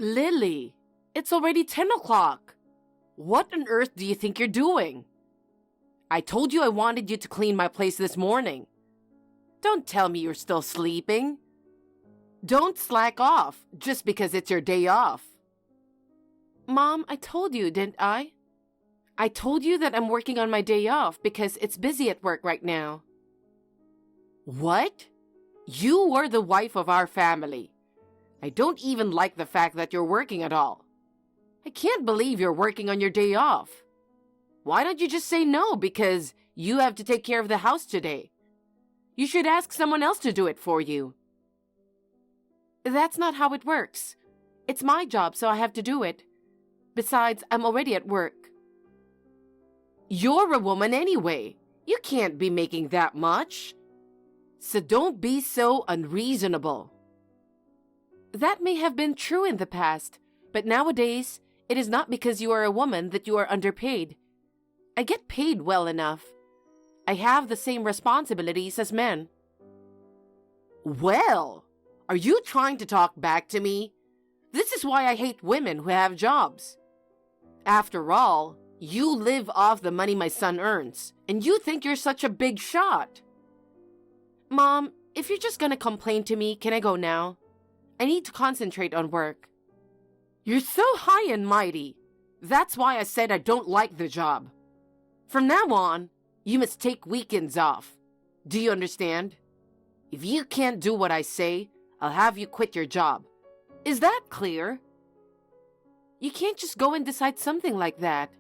Lily, it's already 10 o'clock. What on earth do you think you're doing? I told you I wanted you to clean my place this morning. Don't tell me you're still sleeping. Don't slack off just because it's your day off. Mom, I told you, didn't I? I told you that I'm working on my day off because it's busy at work right now. What? You were the wife of our family. I don't even like the fact that you're working at all. I can't believe you're working on your day off. Why don't you just say no because you have to take care of the house today? You should ask someone else to do it for you. That's not how it works. It's my job, so I have to do it. Besides, I'm already at work. You're a woman anyway. You can't be making that much. So don't be so unreasonable. That may have been true in the past, but nowadays, it is not because you are a woman that you are underpaid. I get paid well enough. I have the same responsibilities as men. Well, are you trying to talk back to me? This is why I hate women who have jobs. After all, you live off the money my son earns, and you think you're such a big shot. Mom, if you're just gonna complain to me, can I go now? I need to concentrate on work. You're so high and mighty. That's why I said I don't like the job. From now on, you must take weekends off. Do you understand? If you can't do what I say, I'll have you quit your job. Is that clear? You can't just go and decide something like that.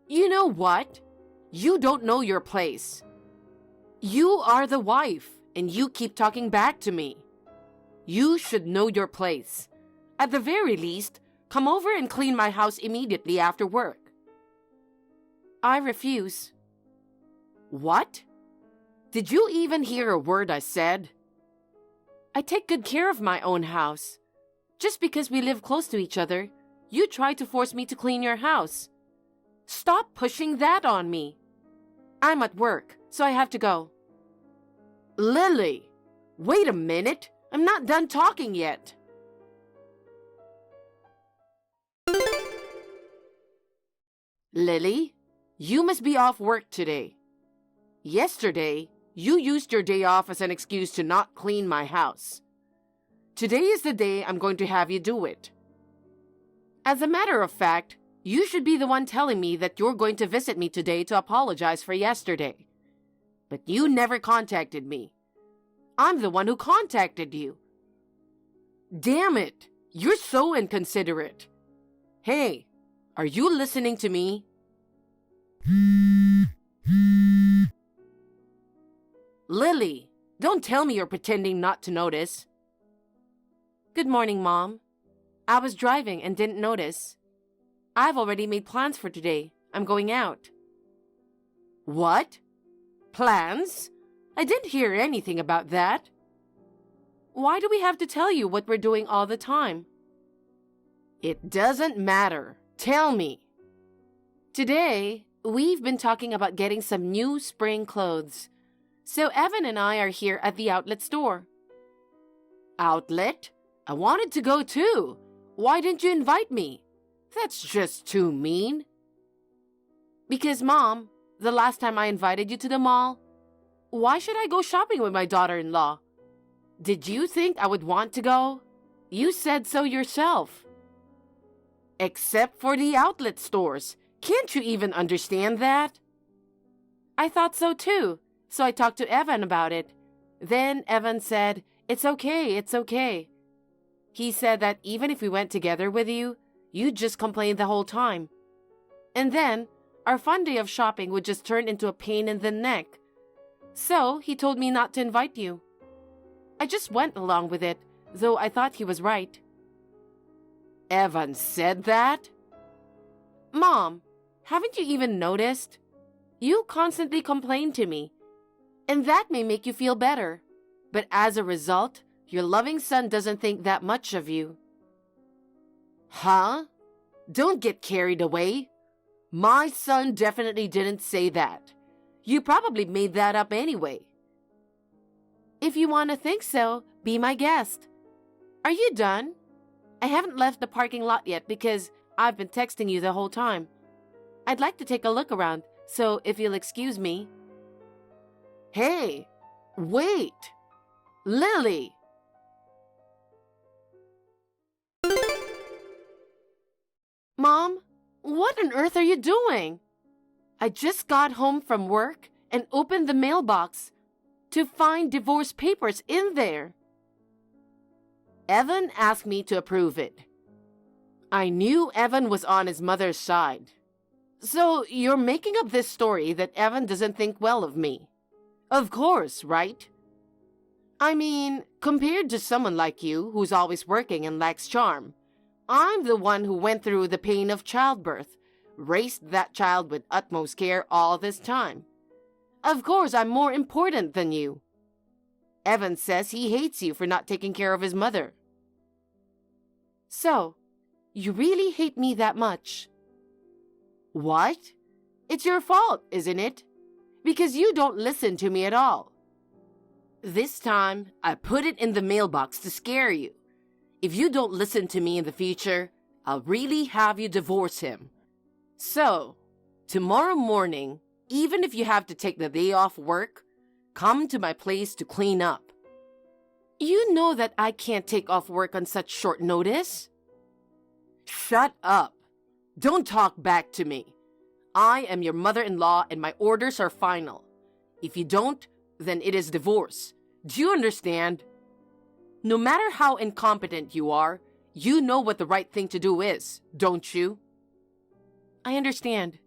You know what? You don't know your place. You are the wife, and you keep talking back to me. You should know your place. At the very least, come over and clean my house immediately after work. I refuse. What? Did you even hear a word I said? I take good care of my own house. Just because we live close to each other, you try to force me to clean your house. Stop pushing that on me. I'm at work, so I have to go. Lily, wait a minute. I'm not done talking yet. Lily, you must be off work today. Yesterday, you used your day off as an excuse to not clean my house. Today is the day I'm going to have you do it. As a matter of fact, you should be the one telling me that you're going to visit me today to apologize for yesterday. But you never contacted me. I'm the one who contacted you. Damn it! You're so inconsiderate. Hey, are you listening to me? Lily, don't tell me you're pretending not to notice. Good morning, Mom. I was driving and didn't notice. I've already made plans for today. I'm going out. What? Plans? I didn't hear anything about that. Why do we have to tell you what we're doing all the time? It doesn't matter. Tell me. Today, we've been talking about getting some new spring clothes. So Evan and I are here at the outlet store. Outlet? I wanted to go too. Why didn't you invite me? That's just too mean. Because, Mom, the last time I invited you to the mall, why should I go shopping with my daughter-in-law? Did you think I would want to go? You said so yourself. Except for the outlet stores. Can't you even understand that? I thought so too, so I talked to Evan about it. Then Evan said, it's okay. He said that even if we went together with you, you'd just complain the whole time. And then, our fun day of shopping would just turn into a pain in the neck. So, he told me not to invite you. I just went along with it, though I thought he was right. Evan said that? Mom, haven't you even noticed? You constantly complain to me, and that may make you feel better. But as a result, your loving son doesn't think that much of you. Huh? Don't get carried away. My son definitely didn't say that. You probably made that up anyway. If you want to think so, be my guest. Are you done? I haven't left the parking lot yet because I've been texting you the whole time. I'd like to take a look around, so if you'll excuse me. Hey, wait! Lily! Mom, what on earth are you doing? I just got home from work and opened the mailbox to find divorce papers in there. Evan asked me to approve it. I knew Evan was on his mother's side. So you're making up this story that Evan doesn't think well of me. Of course, right? I mean, compared to someone like you who's always working and lacks charm, I'm the one who went through the pain of childbirth, raised that child with utmost care all this time. Of course, I'm more important than you. Evan says he hates you for not taking care of his mother. So, you really hate me that much? What? It's your fault, isn't it? Because you don't listen to me at all. This time, I put it in the mailbox to scare you. If you don't listen to me in the future, I'll really have you divorce him. So, tomorrow morning, even if you have to take the day off work, come to my place to clean up. You know that I can't take off work on such short notice. Shut up. Don't talk back to me. I am your mother-in-law and my orders are final. If you don't, then it is divorce. Do you understand? No matter how incompetent you are, you know what the right thing to do is, don't you? I understand.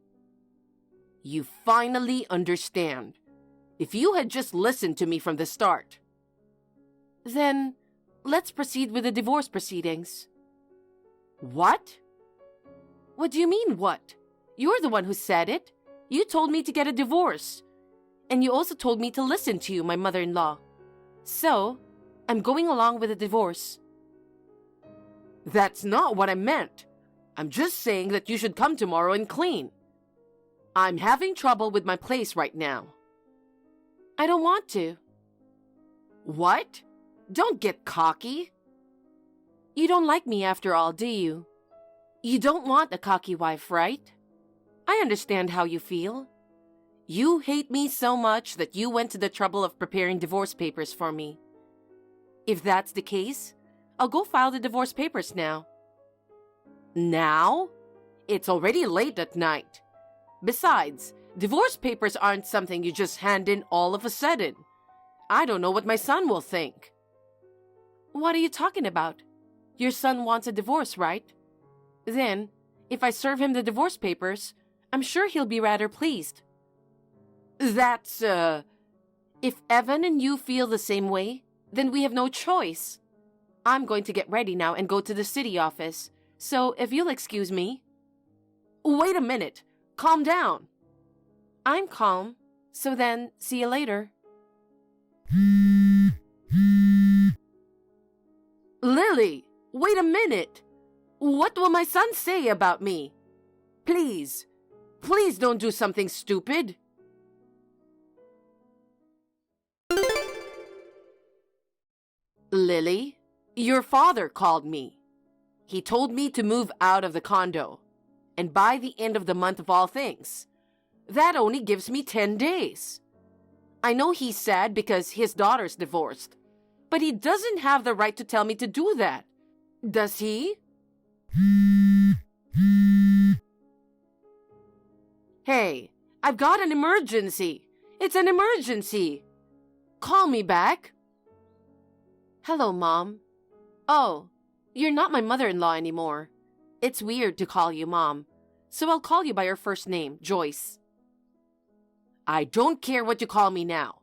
You finally understand. If you had just listened to me from the start. Then, let's proceed with the divorce proceedings. What? What do you mean, what? You're the one who said it. You told me to get a divorce. And you also told me to listen to you, my mother-in-law. So, I'm going along with the divorce. That's not what I meant. I'm just saying that you should come tomorrow and clean. I'm having trouble with my place right now. I don't want to. What? Don't get cocky. You don't like me after all, do you? You don't want a cocky wife, right? I understand how you feel. You hate me so much that you went to the trouble of preparing divorce papers for me. If that's the case, I'll go file the divorce papers now. Now? It's already late at night. Besides, divorce papers aren't something you just hand in all of a sudden. I don't know what my son will think. What are you talking about? Your son wants a divorce, right? Then, if I serve him the divorce papers, I'm sure he'll be rather pleased. That's, If Evan and you feel the same way, then we have no choice. I'm going to get ready now and go to the city office, so if you'll excuse me. Wait a minute. Calm down. I'm calm, so then see you later. Lily, wait a minute. What will my son say about me? Please, please don't do something stupid. Lily, your father called me. He told me to move out of the condo, and by the end of the month of all things. That only gives me 10 days. I know he's sad because his daughter's divorced, but he doesn't have the right to tell me to do that. Does he? Hey, I've got an emergency. It's an emergency. Call me back. Hello, Mom. Oh, you're not my mother-in-law anymore. It's weird to call you Mom, so I'll call you by your first name, Joyce. I don't care what you call me now.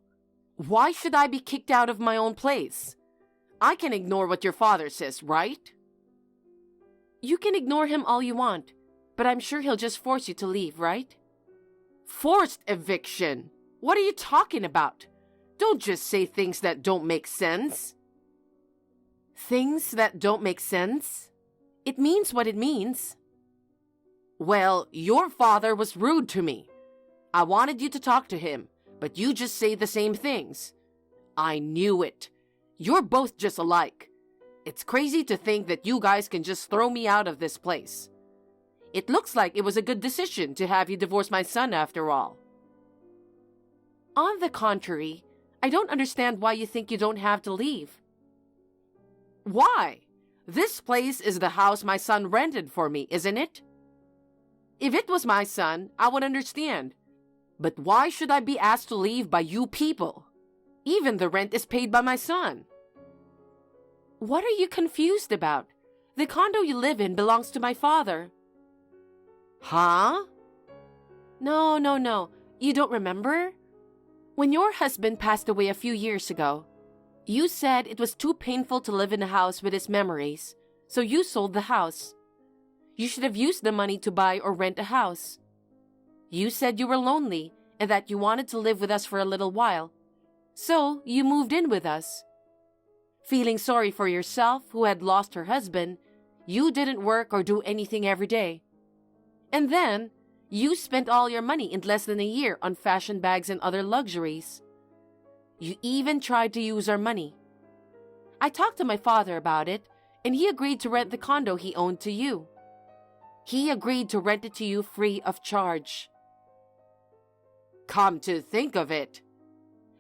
Why should I be kicked out of my own place? I can ignore what your father says, right? You can ignore him all you want, but I'm sure he'll just force you to leave, right? Forced eviction? What are you talking about? Don't just say things that don't make sense. Things that don't make sense? It means what it means. Well, your father was rude to me. I wanted you to talk to him, but you just say the same things. I knew it. You're both just alike. It's crazy to think that you guys can just throw me out of this place. It looks like it was a good decision to have you divorce my son after all. On the contrary, I don't understand why you think you don't have to leave. Why? This place is the house my son rented for me, isn't it? If it was my son, I would understand. But why should I be asked to leave by you people? Even the rent is paid by my son. What are you confused about? The condo you live in belongs to my father. Huh? No. You don't remember? When your husband passed away a few years ago, you said it was too painful to live in a house with his memories, so you sold the house. You should have used the money to buy or rent a house. You said you were lonely and that you wanted to live with us for a little while, so you moved in with us. Feeling sorry for yourself, who had lost her husband, you didn't work or do anything every day. And then, you spent all your money in less than a year on fashion bags and other luxuries. You even tried to use our money. I talked to my father about it, and he agreed to rent the condo he owned to you. He agreed to rent it to you free of charge. Come to think of it.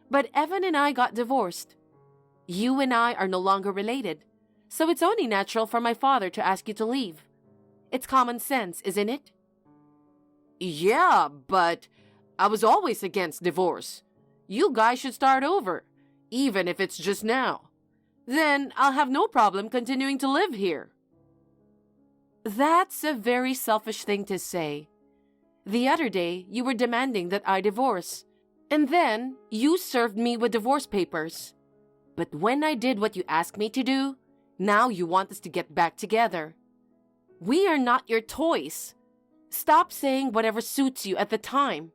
But Evan and I got divorced. You and I are no longer related, so it's only natural for my father to ask you to leave. It's common sense, isn't it? Yeah, but I was always against divorce. You guys should start over, even if it's just now. Then I'll have no problem continuing to live here. That's a very selfish thing to say. The other day, you were demanding that I divorce, and then you served me with divorce papers. But when I did what you asked me to do, now you want us to get back together. We are not your toys. Stop saying whatever suits you at the time.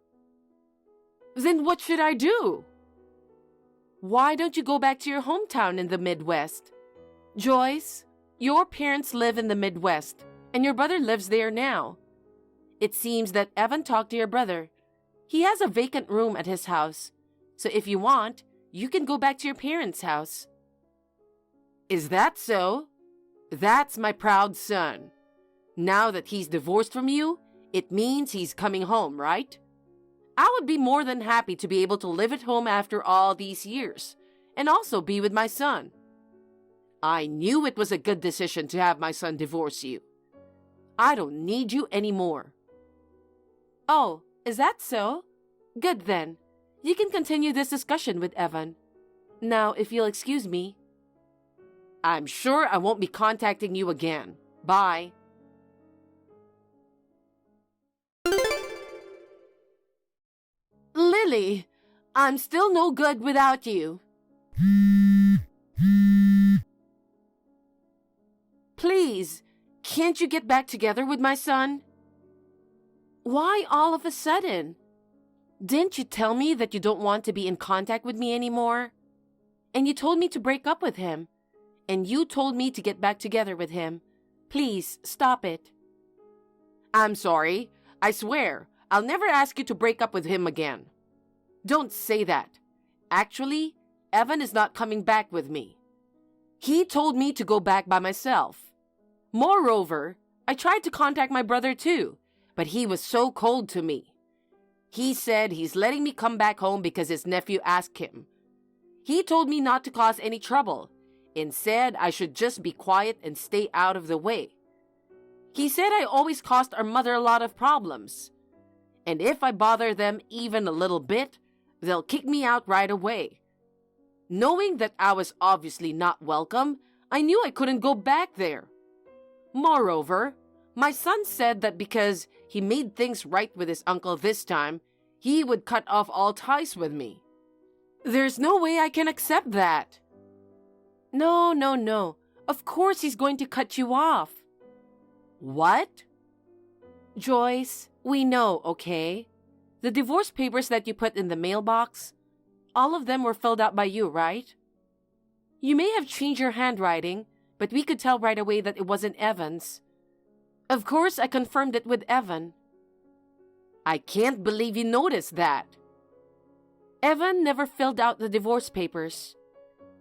Then what should I do? Why don't you go back to your hometown in the Midwest? Joyce, your parents live in the Midwest, and your brother lives there now. It seems that Evan talked to your brother. He has a vacant room at his house, so if you want, you can go back to your parents' house. Is that so? That's my proud son. Now that he's divorced from you, it means he's coming home, right? I would be more than happy to be able to live at home after all these years, and also be with my son. I knew it was a good decision to have my son divorce you. I don't need you anymore. Oh, is that so? Good then. You can continue this discussion with Evan. Now, if you'll excuse me. I'm sure I won't be contacting you again. Bye. Lily, I'm still no good without you. Please, can't you get back together with my son? Why all of a sudden? Didn't you tell me that you don't want to be in contact with me anymore? And you told me to break up with him. And you told me to get back together with him. Please, stop it. I'm sorry. I swear, I'll never ask you to break up with him again. Don't say that. Actually, Evan is not coming back with me. He told me to go back by myself. Moreover, I tried to contact my brother too, but he was so cold to me. He said he's letting me come back home because his nephew asked him. He told me not to cause any trouble and said I should just be quiet and stay out of the way. He said I always caused our mother a lot of problems. And if I bother them even a little bit, they'll kick me out right away. Knowing that I was obviously not welcome, I knew I couldn't go back there. Moreover, my son said that because he made things right with his uncle this time, he would cut off all ties with me. There's no way I can accept that. No. Of course he's going to cut you off. What? Joyce, we know, okay? The divorce papers that you put in the mailbox, all of them were filled out by you, right? You may have changed your handwriting, but we could tell right away that it wasn't Evan's. Of course, I confirmed it with Evan. I can't believe you noticed that. Evan never filled out the divorce papers.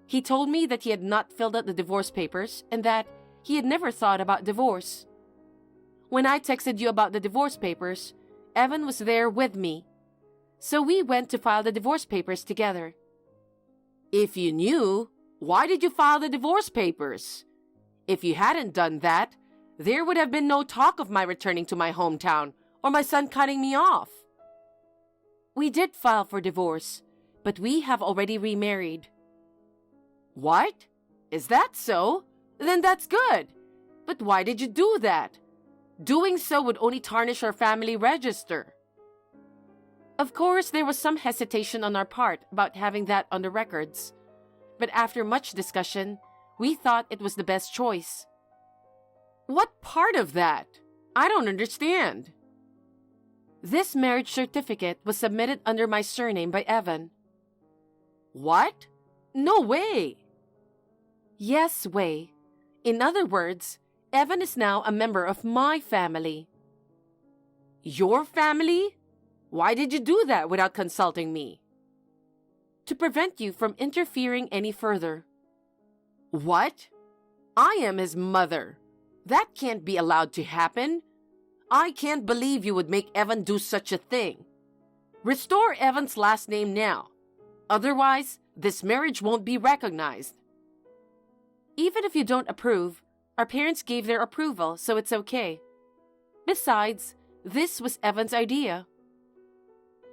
He told me that he had not filled out the divorce papers and that he had never thought about divorce. When I texted you about the divorce papers, Evan was there with me. So we went to file the divorce papers together. If you knew, why did you file the divorce papers? If you hadn't done that, there would have been no talk of my returning to my hometown or my son cutting me off. We did file for divorce, but we have already remarried. What? Is that so? Then that's good. But why did you do that? Doing so would only tarnish our family register. Of course, there was some hesitation on our part about having that on the records. But after much discussion, we thought it was the best choice. What part of that? I don't understand. This marriage certificate was submitted under my surname by Evan. What? No way! Yes, way. In other words, Evan is now a member of my family. Your family? Why did you do that without consulting me? To prevent you from interfering any further. What? I am his mother. That can't be allowed to happen. I can't believe you would make Evan do such a thing. Restore Evan's last name now. Otherwise, this marriage won't be recognized. Even if you don't approve, our parents gave their approval, so it's okay. Besides, this was Evan's idea.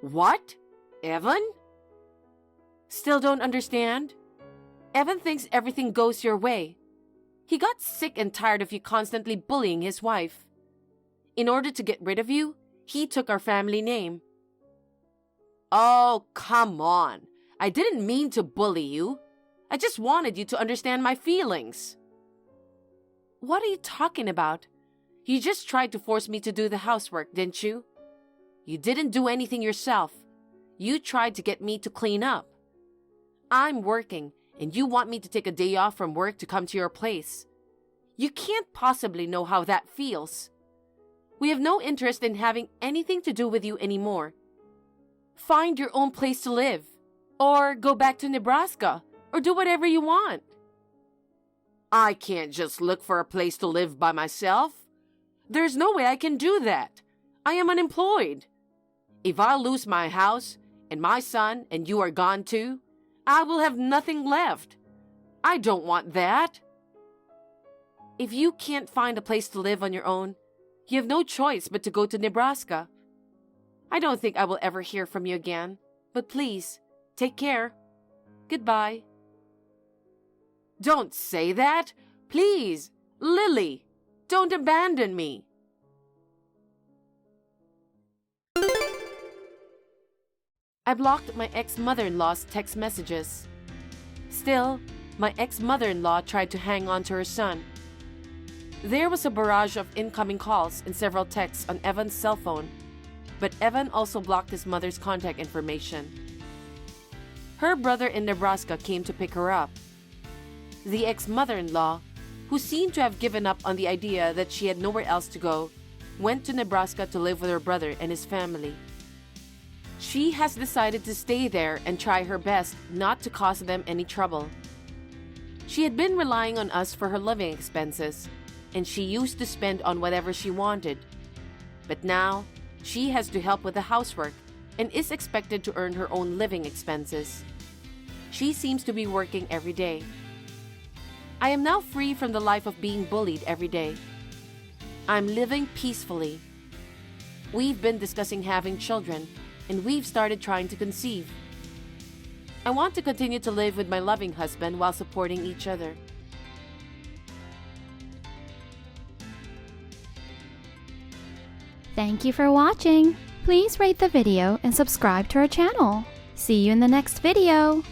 What? Evan? Still don't understand? Evan thinks everything goes your way. He got sick and tired of you constantly bullying his wife. In order to get rid of you, he took our family name. Oh, come on. I didn't mean to bully you. I just wanted you to understand my feelings. What are you talking about? You just tried to force me to do the housework, didn't you? You didn't do anything yourself. You tried to get me to clean up. I'm working, and you want me to take a day off from work to come to your place. You can't possibly know how that feels. We have no interest in having anything to do with you anymore. Find your own place to live, or go back to Nebraska, or do whatever you want. I can't just look for a place to live by myself. There's no way I can do that. I am unemployed. If I lose my house, and my son, and you are gone too, I will have nothing left. I don't want that. If you can't find a place to live on your own, you have no choice but to go to Nebraska. I don't think I will ever hear from you again, but please, take care. Goodbye. Don't say that. Please, Lily, don't abandon me. I blocked my ex-mother-in-law's text messages. Still, my ex-mother-in-law tried to hang on to her son. There was a barrage of incoming calls and several texts on Evan's cell phone, but Evan also blocked his mother's contact information. Her brother in Nebraska came to pick her up. The ex-mother-in-law, who seemed to have given up on the idea that she had nowhere else to go, went to Nebraska to live with her brother and his family. She has decided to stay there and try her best not to cause them any trouble. She had been relying on us for her living expenses, and she used to spend on whatever she wanted. But now, she has to help with the housework and is expected to earn her own living expenses. She seems to be working every day. I am now free from the life of being bullied every day. I'm living peacefully. We've been discussing having children, and we've started trying to conceive. I want to continue to live with my loving husband while supporting each other. Thank you for watching. Please rate the video and subscribe to our channel. See you in the next video.